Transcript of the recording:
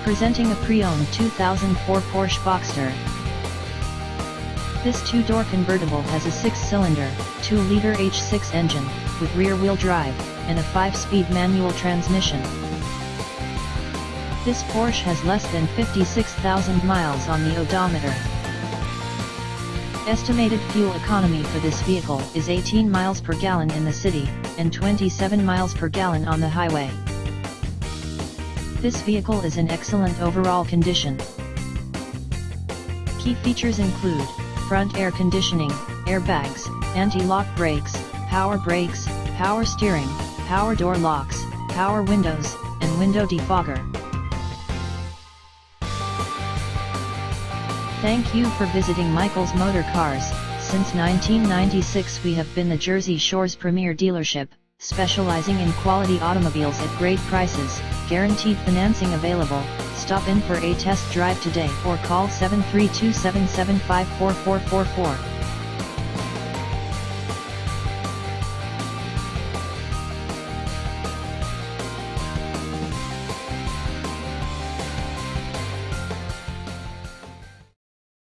Presenting a pre-owned 2004 Porsche Boxster. This two-door convertible has a 6-cylinder, 2-liter H6 engine, with rear-wheel drive, and a 5-speed manual transmission. This Porsche has less than 56,000 miles on the odometer. Estimated fuel economy for this vehicle is 18 miles per gallon in the city, and 27 miles per gallon on the highway. This vehicle is in excellent overall condition. Key features include front air conditioning, airbags, anti-lock brakes, power steering, power door locks, power windows, and window defogger. Thank you for visiting Michael's Motorcars. Since 1996 we have been the Jersey Shore's premier dealership, specializing in quality automobiles at great prices, guaranteed financing available. Stop in for a test drive today or call 732-775-4444.